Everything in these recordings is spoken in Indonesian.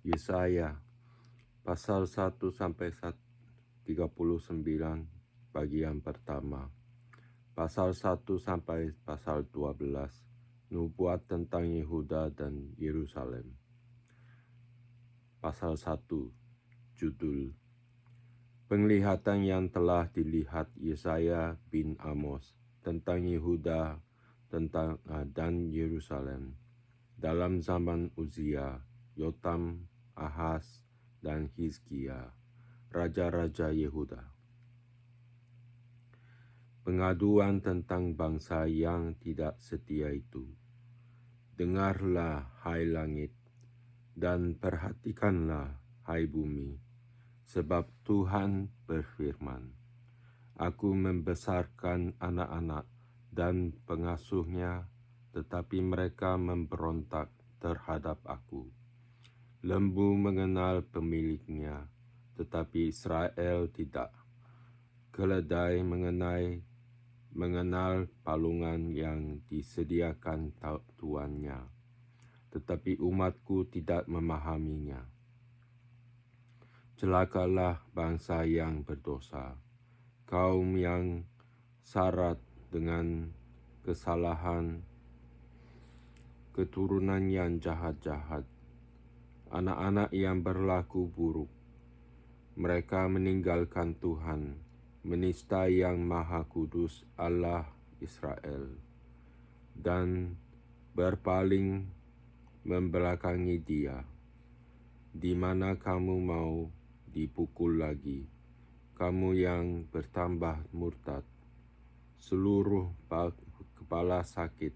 Yesaya pasal 1 sampai 39 bagian pertama. Pasal 1 sampai pasal 12 nubuat tentang Yehuda dan Yerusalem. Pasal 1 judul penglihatan yang telah dilihat Yesaya bin Amos tentang Yehuda dan Yerusalem dalam zaman Uzia, Yotam, Ahaz, dan Hizkia, raja-raja Yehuda. Pengaduan tentang bangsa yang tidak setia itu. Dengarlah, hai langit, dan perhatikanlah, hai bumi, sebab Tuhan berfirman, Aku membesarkan anak-anak dan pengasuhnya, tetapi mereka memberontak terhadap aku. Lembu mengenal pemiliknya, tetapi Israel tidak. Keledai mengenal palungan yang disediakan tuannya, tetapi umatku tidak memahaminya. Celakalah bangsa yang berdosa, kaum yang syarat dengan kesalahan, keturunan yang jahat-jahat, anak-anak yang berlaku buruk. Mereka meninggalkan Tuhan, menista yang Maha Kudus Allah Israel, dan berpaling membelakangi Dia. Di mana kamu mau dipukul lagi, kamu yang bertambah murtad, seluruh kepala sakit,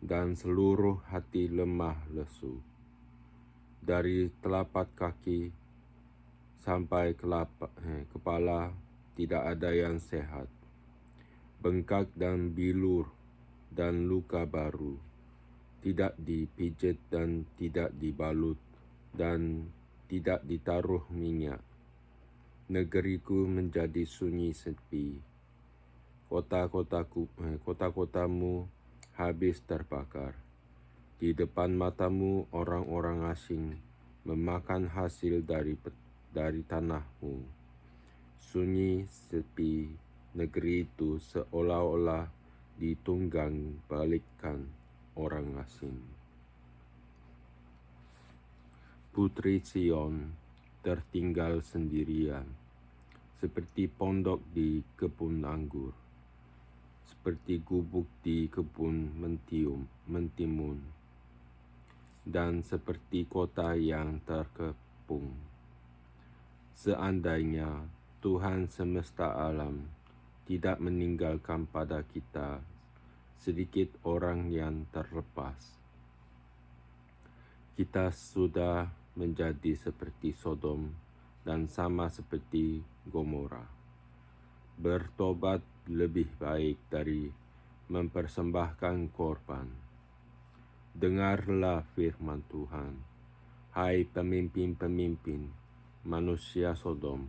dan seluruh hati lemah lesu. Dari telapak kaki sampai kepala tidak ada yang sehat. Bengkak dan bilur dan luka baru, tidak dipijit dan tidak dibalut dan tidak ditaruh minyak. Negeriku menjadi sunyi sepi. Kota-kotamu habis terbakar. Di depan matamu orang-orang asing memakan hasil dari tanahmu. Sunyi sepi negeri itu seolah-olah ditunggang balikkan orang asing. Putri Sion tertinggal sendirian, seperti pondok di kebun anggur, seperti gubuk di kebun mentimun, dan seperti kota yang terkepung. Seandainya Tuhan semesta alam tidak meninggalkan pada kita sedikit orang yang terlepas, kita sudah menjadi seperti Sodom dan sama seperti Gomora. Bertobat lebih baik dari mempersembahkan korban. Dengarlah firman Tuhan, hai pemimpin-pemimpin manusia Sodom.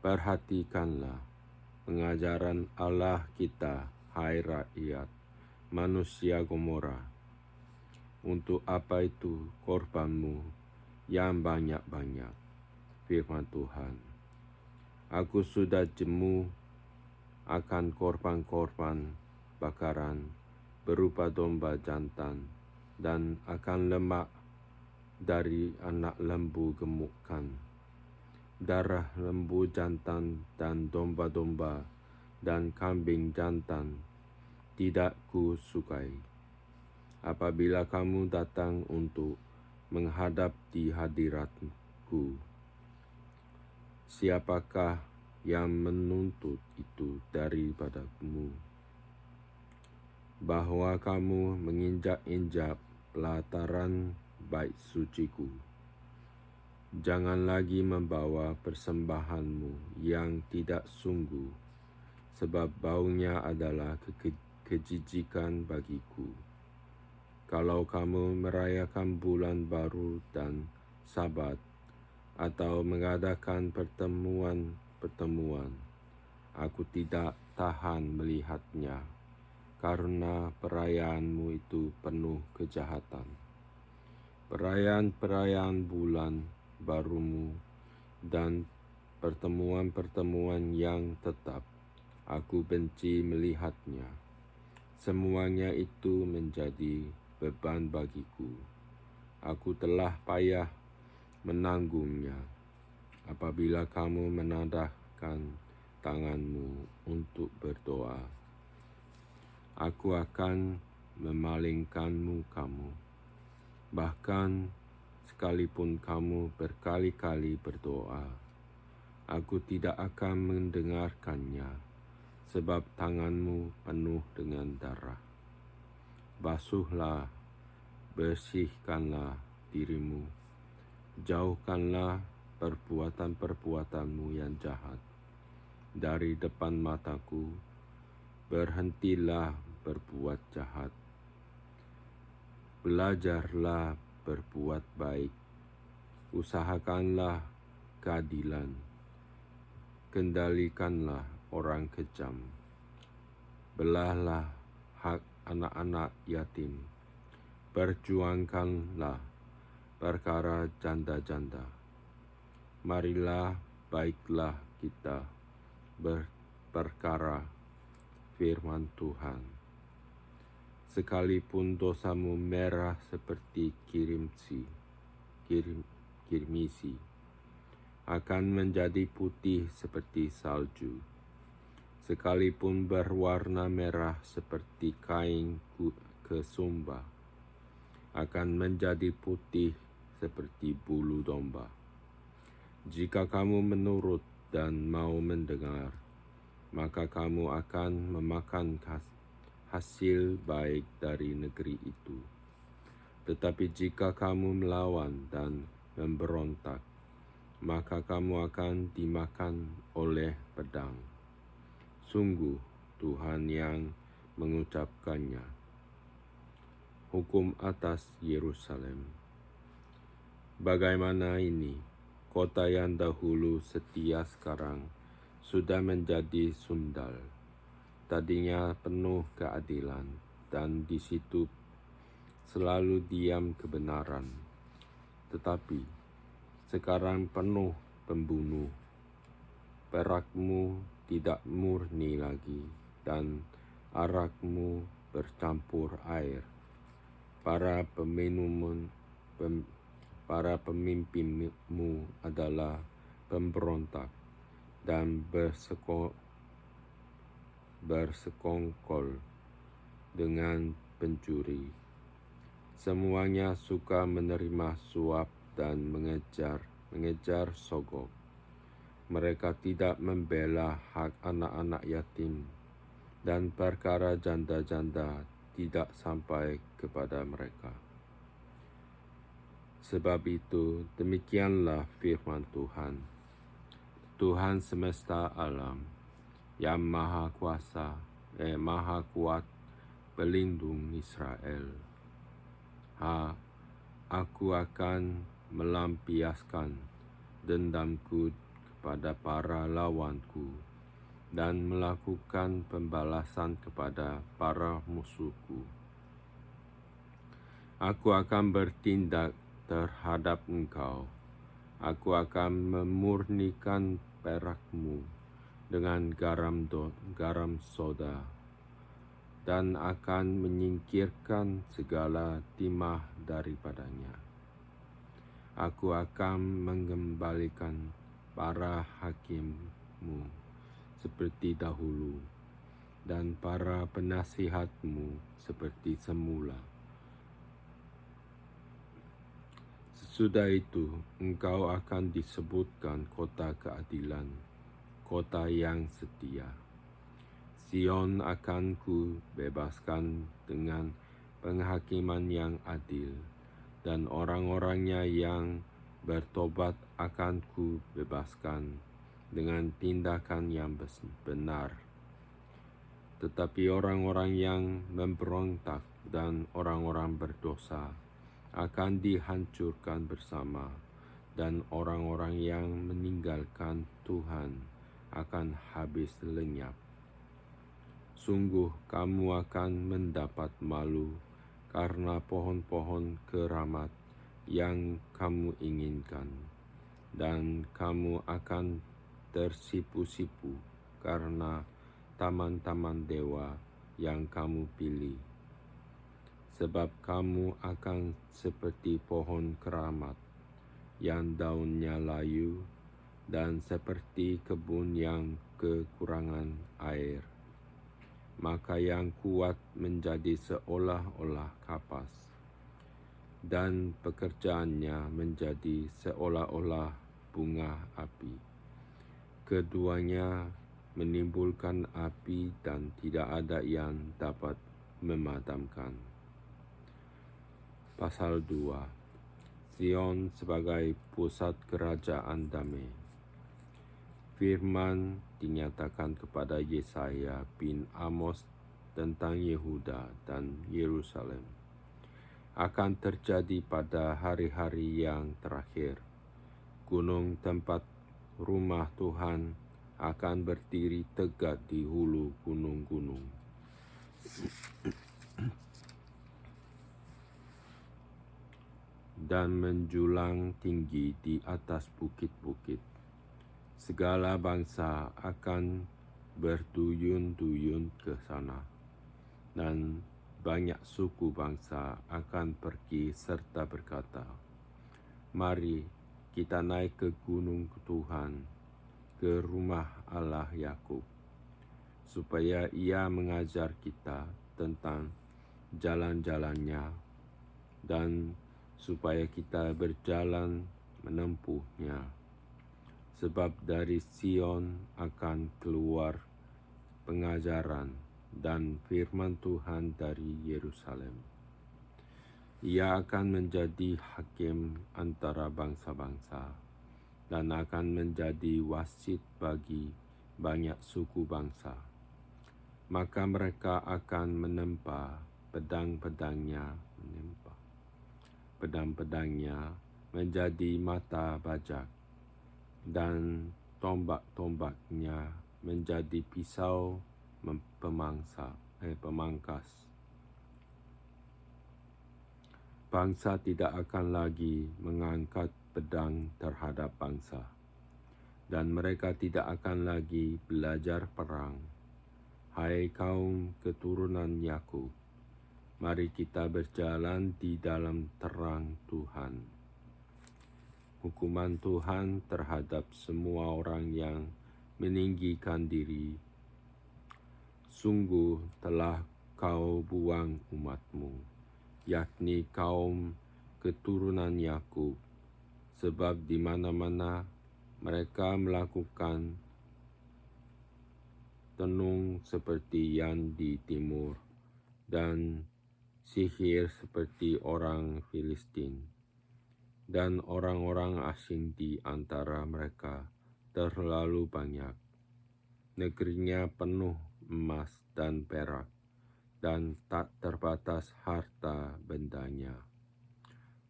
Perhatikanlah pengajaran Allah kita, hai rakyat manusia Gomora. Untuk apa itu korbanmu yang banyak-banyak? Firman Tuhan, aku sudah jemu akan korban-korban bakaran berupa domba jantan, dan akan lemak dari anak lembu gemukkan. Darah lembu jantan dan domba-domba dan kambing jantan tidak kusukai. Apabila kamu datang untuk menghadap di hadiratku, siapakah yang menuntut itu daripadamu? Bahwa kamu menginjak-injak pelataran bait suciku. Jangan lagi membawa persembahanmu yang tidak sungguh, sebab baunya adalah kejijikan bagiku. Kalau kamu merayakan bulan baru dan Sabat, atau mengadakan pertemuan, aku tidak tahan melihatnya, karena perayaanmu itu penuh kejahatan. perayaan-perayaan bulan barumu, dan pertemuan-pertemuan yang tetap. Aku benci melihatnya. Semuanya itu menjadi beban bagiku. Aku telah payah menanggungnya. Apabila kamu menadahkan tanganmu untuk berdoa, aku akan memalingkanmu kamu. Bahkan sekalipun kamu berkali-kali berdoa, aku tidak akan mendengarkannya, sebab tanganmu penuh dengan darah. Basuhlah, bersihkanlah dirimu, jauhkanlah perbuatan-perbuatanmu yang jahat dari depan mataku. Berhentilah berbuat jahat. Belajarlah berbuat baik. Usahakanlah keadilan. Kendalikanlah orang kejam. Belahlah hak anak-anak yatim. Perjuangkanlah perkara janda-janda. Marilah baiklah kita berperkara firman Tuhan. Sekalipun dosamu merah seperti kirmisi, akan menjadi putih seperti salju. Sekalipun berwarna merah seperti kain kesumba, akan menjadi putih seperti bulu domba. Jika kamu menurut dan mau mendengar, maka kamu akan memakan hasil baik dari negeri itu. Tetapi jika kamu melawan dan memberontak, maka kamu akan dimakan oleh pedang. Sungguh Tuhan yang mengucapkannya. Hukum atas Yerusalem. Bagaimana ini, kota yang dahulu setia sekarang sudah menjadi sundal. Tadinya penuh keadilan, dan di situ selalu diam kebenaran. Tetapi sekarang penuh pembunuh. Perakmu tidak murni lagi, dan arakmu bercampur air. Para pemimpinmu adalah pemberontak dan bersekongkol dengan pencuri. Semuanya suka menerima suap dan mengejar sogok. Mereka tidak membela hak anak-anak yatim, dan perkara janda-janda tidak sampai kepada mereka. Sebab itu, demikianlah firman Tuhan, Tuhan semesta alam, yang maha kuasa, maha kuat, pelindung Israel. Aku akan melampiaskan dendamku kepada para lawanku, dan melakukan pembalasan kepada para musuhku. Aku akan bertindak terhadap engkau. Aku akan memurnikan perakmu dengan garam soda, dan akan menyingkirkan segala timah daripadanya. Aku akan mengembalikan para hakimmu seperti dahulu, dan para penasihatmu seperti semula. Sesudah itu, engkau akan disebutkan kota keadilan, kota yang setia. Sion akan ku bebaskan dengan penghakiman yang adil, dan orang-orangnya yang bertobat akan ku bebaskan dengan tindakan yang benar. Tetapi orang-orang yang memberontak dan orang-orang berdosa akan dihancurkan bersama, dan orang-orang yang meninggalkan Tuhan akan habis lenyap. Sungguh kamu akan mendapat malu karena pohon-pohon keramat yang kamu inginkan, dan kamu akan tersipu-sipu karena taman-taman dewa yang kamu pilih. Sebab kamu akan seperti pohon keramat yang daunnya layu, dan seperti kebun yang kekurangan air. Maka yang kuat menjadi seolah-olah kapas, dan pekerjaannya menjadi seolah-olah bunga api. Keduanya menimbulkan api dan tidak ada yang dapat memadamkan. Pasal 2. Sion sebagai pusat kerajaan damai. Firman dinyatakan kepada Yesaya bin Amos tentang Yehuda dan Yerusalem. Akan terjadi pada hari-hari yang terakhir. Gunung tempat rumah Tuhan akan berdiri tegak di hulu gunung-gunung. Dan menjulang tinggi di atas bukit-bukit. Segala bangsa akan berduyun-duyun ke sana, dan banyak suku bangsa akan pergi serta berkata, "Mari kita naik ke gunung Tuhan, ke rumah Allah Yakub, supaya Ia mengajar kita tentang jalan-jalannya, dan supaya kita berjalan menempuhnya. Sebab dari Sion akan keluar pengajaran dan firman Tuhan dari Yerusalem. Ia akan menjadi hakim antara bangsa-bangsa, dan akan menjadi wasit bagi banyak suku bangsa. Maka mereka akan menempa pedang-pedangnya menjadi mata bajak, dan tombak-tombaknya menjadi pisau pemangkas. Bangsa tidak akan lagi mengangkat pedang terhadap bangsa, dan mereka tidak akan lagi belajar perang. Hai kaum keturunan Yakub, mari kita berjalan di dalam terang Tuhan. Hukuman Tuhan terhadap semua orang yang meninggikan diri. Sungguh telah kau buang umatmu, yakni kaum keturunan Yakub, sebab di mana-mana mereka melakukan tenung seperti yang di timur, dan sihir seperti orang Filistin. Dan orang-orang asing di antara mereka terlalu banyak. Negerinya penuh emas dan perak, dan tak terbatas harta bendanya.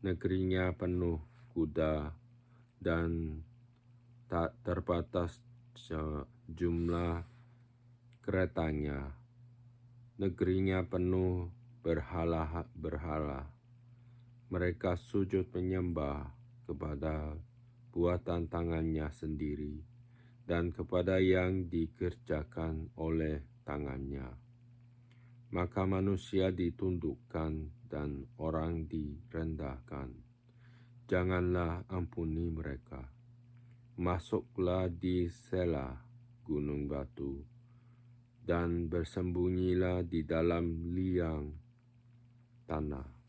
Negerinya penuh kuda, dan tak terbatas jumlah keretanya. Negerinya penuh berhala. Mereka sujud menyembah kepada buatan tangannya sendiri, dan kepada yang dikerjakan oleh tangannya. Maka manusia ditundukkan dan orang direndahkan. Janganlah ampuni mereka. Masuklah di Sela, gunung batu, dan bersembunyilah di dalam liang tanah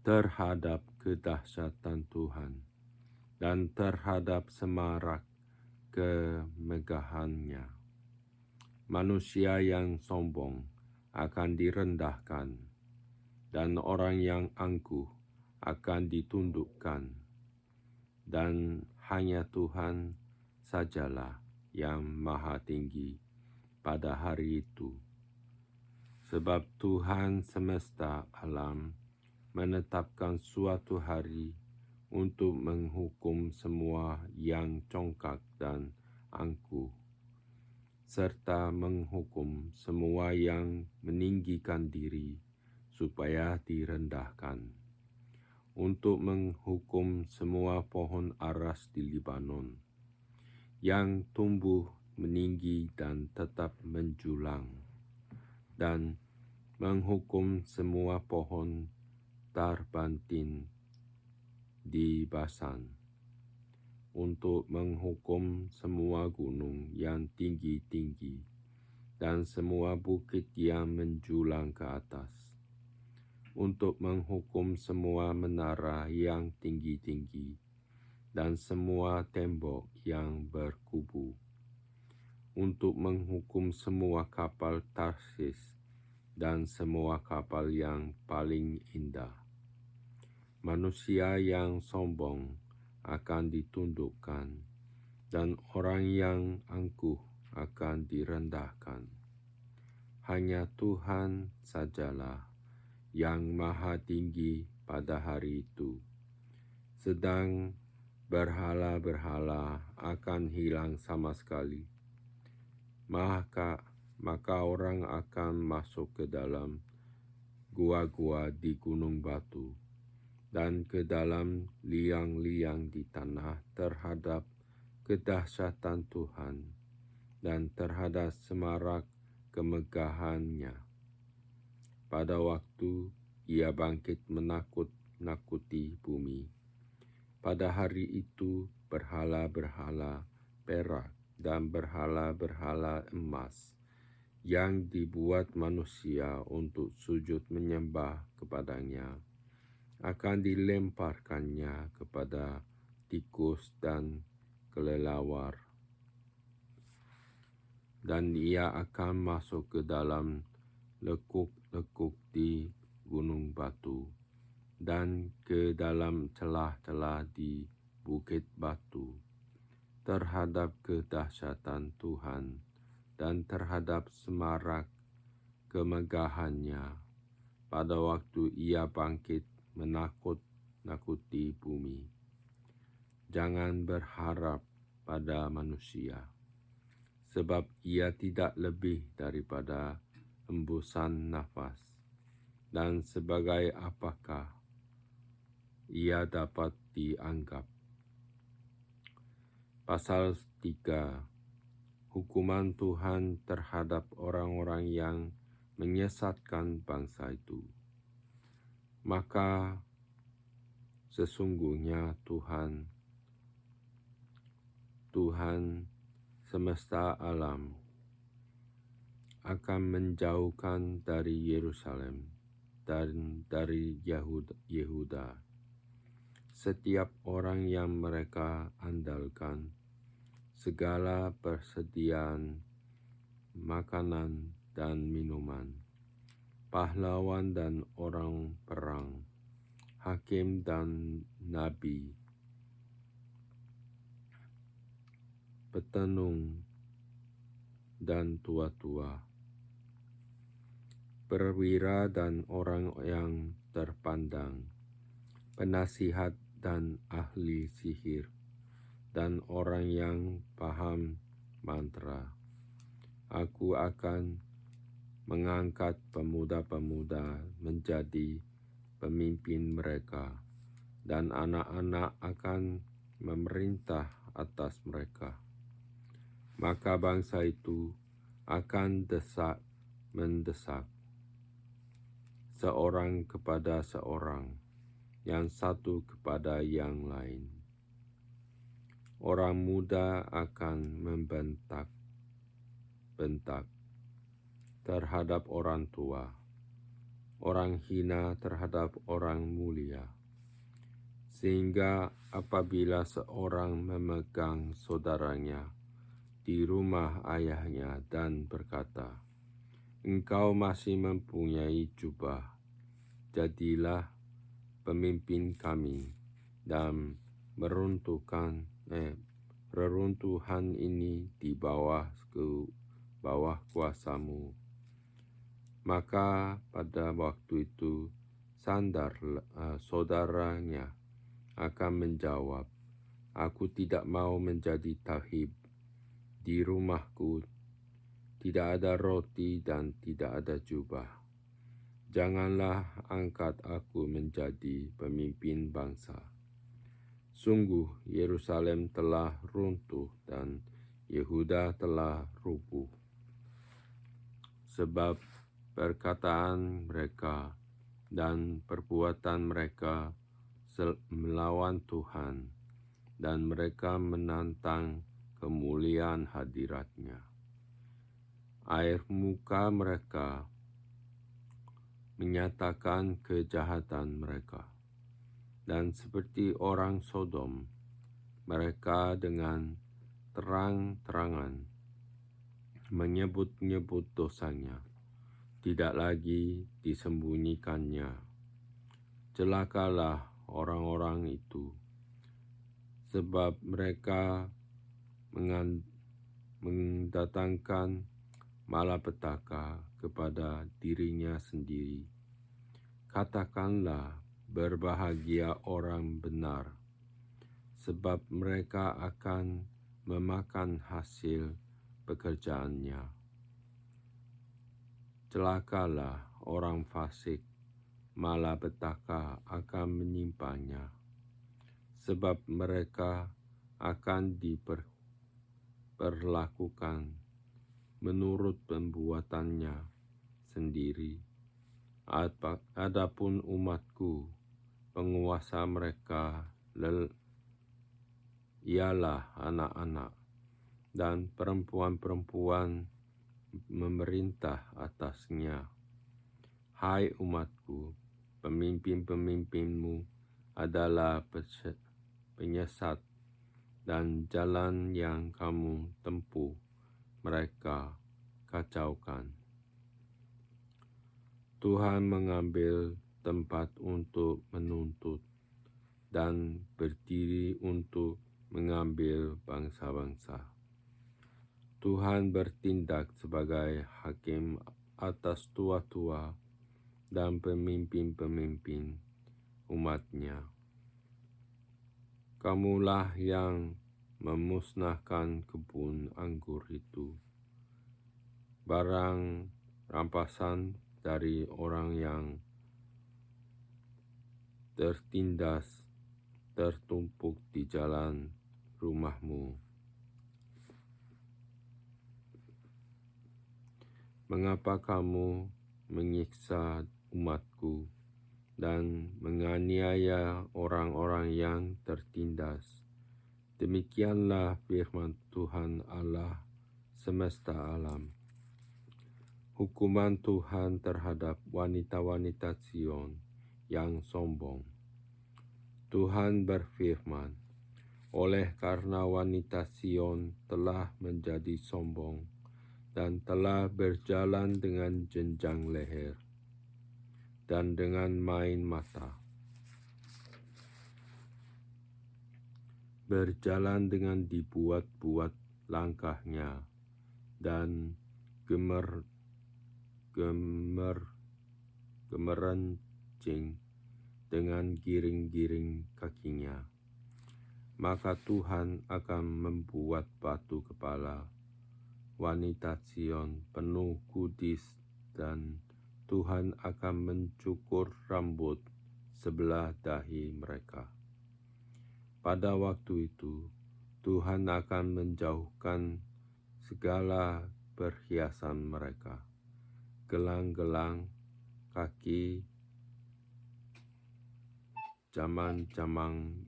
terhadap kedahsyatan Tuhan dan terhadap semarak kemegahannya. Manusia yang sombong akan direndahkan, dan orang yang angkuh akan ditundukkan, dan hanya Tuhan sajalah yang maha tinggi pada hari itu. Sebab Tuhan semesta alam menetapkan suatu hari untuk menghukum semua yang congkak dan angkuh, serta menghukum semua yang meninggikan diri supaya direndahkan, untuk menghukum semua pohon aras di Libanon yang tumbuh meninggi dan tetap menjulang, dan menghukum semua pohon tarbantin di Basan, untuk menghukum semua gunung yang tinggi-tinggi dan semua bukit yang menjulang ke atas, untuk menghukum semua menara yang tinggi-tinggi dan semua tembok yang berkubu, untuk menghukum semua kapal Tarsis dan semua kapal yang paling indah. Manusia yang sombong akan ditundukkan, dan orang yang angkuh akan direndahkan. Hanya Tuhan sajalah yang maha tinggi pada hari itu. Sedang berhala-berhala akan hilang sama sekali. Maka orang akan masuk ke dalam gua-gua di gunung batu dan ke dalam liang-liang di tanah terhadap kedahsyatan Tuhan dan terhadap semarak kemegahannya. Pada waktu ia bangkit menakut-nakuti bumi. Pada hari itu berhala-berhala perak dan berhala-berhala emas yang dibuat manusia untuk sujud menyembah kepadanya akan dilemparkannya kepada tikus dan kelelawar, dan ia akan masuk ke dalam lekuk-lekuk di gunung batu dan ke dalam celah-celah di bukit batu terhadap kedahsyatan Tuhan dan terhadap semarak kemegahannya pada waktu ia bangkit menakut-nakuti bumi. Jangan berharap pada manusia, sebab ia tidak lebih daripada hembusan nafas, dan sebagai apakah ia dapat dianggap. Pasal 3. Hukuman Tuhan terhadap orang-orang yang menyesatkan bangsa itu. Maka sesungguhnya Tuhan semesta alam akan menjauhkan dari Yerusalem dan dari Yehuda setiap orang yang mereka andalkan segala persediaan makanan dan minuman, pahlawan dan orang perang, hakim dan nabi, petenung dan tua-tua, perwira dan orang yang terpandang, penasihat dan ahli sihir, dan orang yang paham mantra. Aku akan mengangkat pemuda-pemuda menjadi pemimpin mereka, dan anak-anak akan memerintah atas mereka. Maka bangsa itu akan mendesak seorang kepada seorang, yang satu kepada yang lain. Orang muda akan membentak-bentak terhadap orang tua, orang hina terhadap orang mulia, sehingga apabila seorang memegang saudaranya di rumah ayahnya dan berkata, "Engkau masih mempunyai jubah, jadilah pemimpin kami, dan reruntuhan ini di bawah kuasamu." Maka pada waktu itu saudaranya akan menjawab, "Aku tidak mau menjadi tahib. Di rumahku tidak ada roti dan tidak ada jubah." Janganlah angkat aku menjadi pemimpin bangsa. Sungguh Yerusalem telah runtuh dan Yehuda telah rubuh. Sebab perkataan mereka dan perbuatan mereka melawan Tuhan, dan mereka menantang kemuliaan hadirat-Nya. Air muka mereka menyatakan kejahatan mereka, dan seperti orang Sodom, mereka dengan terang-terangan menyebut-nyebut dosanya, tidak lagi disembunyikannya. Celakalah orang-orang itu, sebab mereka mendatangkan malapetaka kepada dirinya sendiri. Katakanlah, berbahagia orang benar, sebab mereka akan memakan hasil pekerjaannya. Celakalah orang fasik, malapetaka akan menimpanya, sebab mereka akan diperlakukan menurut perbuatannya sendiri. Adapun umatku, penguasa mereka ialah anak-anak, dan perempuan-perempuan memerintah atasnya. Hai umatku, pemimpin-pemimpinmu adalah penyesat, dan jalan yang kamu tempuh mereka kacaukan. Tuhan mengambil tempat untuk menuntut dan berdiri untuk mengambil bangsa-bangsa. Tuhan bertindak sebagai hakim atas tua-tua dan pemimpin-pemimpin umat-Nya. Kamulah yang memusnahkan kebun anggur itu, barang rampasan dari orang yang tertindas tertumpuk di jalan rumahmu. Mengapa kamu menyiksa umatku dan menganiaya orang-orang yang tertindas? Demikianlah firman Tuhan Allah semesta alam. Hukuman Tuhan terhadap wanita-wanita Sion yang sombong. Tuhan berfirman, oleh karena wanita Sion telah menjadi sombong dan telah berjalan dengan jenjang leher dan dengan main mata, berjalan dengan dibuat-buat langkahnya dan gemerencing dengan giring-giring kakinya, maka Tuhan akan membuat batu kepala wanita Sion penuh kudis, dan Tuhan akan mencukur rambut sebelah dahi mereka. Pada waktu itu, Tuhan akan menjauhkan segala perhiasan mereka, gelang-gelang kaki, jamang-jamang,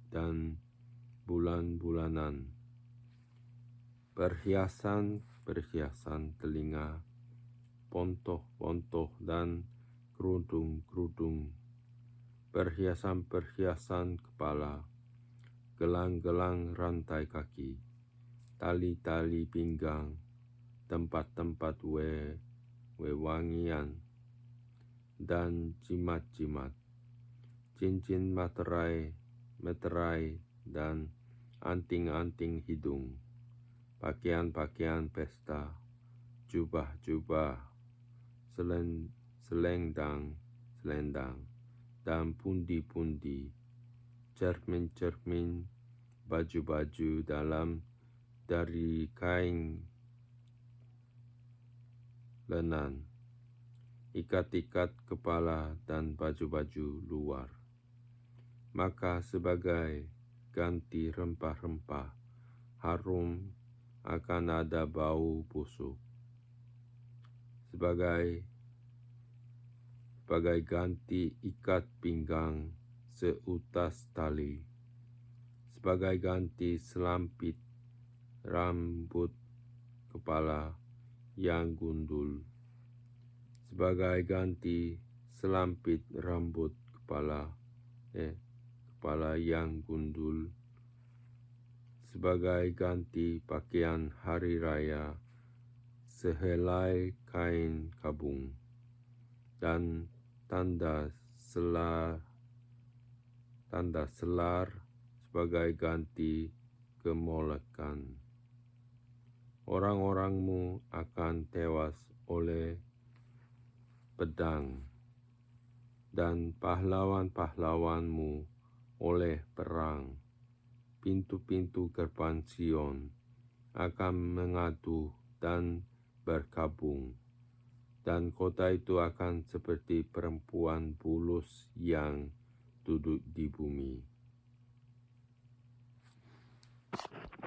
dan bulan-bulanan, perhiasan-perhiasan telinga, pontoh-pontoh, dan kerudung-kerudung, perhiasan-perhiasan kepala, gelang-gelang rantai kaki, tali-tali pinggang, tempat-tempat wewangian, dan jimat-jimat, cincin meterai, dan anting-anting hidung, pakaian-pakaian pesta, jubah-jubah, selendang, dan pundi-pundi, cermin-cermin, baju-baju dalam dari kain lenan, ikat-ikat kepala dan baju-baju luar. Maka sebagai ganti rempah-rempah harum akan ada bau busuk. Sebagai ganti ikat pinggang seutas tali. Sebagai ganti selampit rambut kepala yang gundul. Sebagai ganti selampit rambut kepala yang gundul. Sebagai ganti pakaian hari raya sehelai kain kabung dan tanda selar sebagai ganti kemolekan. Orang-orangmu akan tewas oleh pedang dan pahlawan-pahlawanmu oleh perang. Pintu-pintu gerbang Sion akan mengadu dan berkabung, dan kota itu akan seperti perempuan bulus yang duduk di bumi.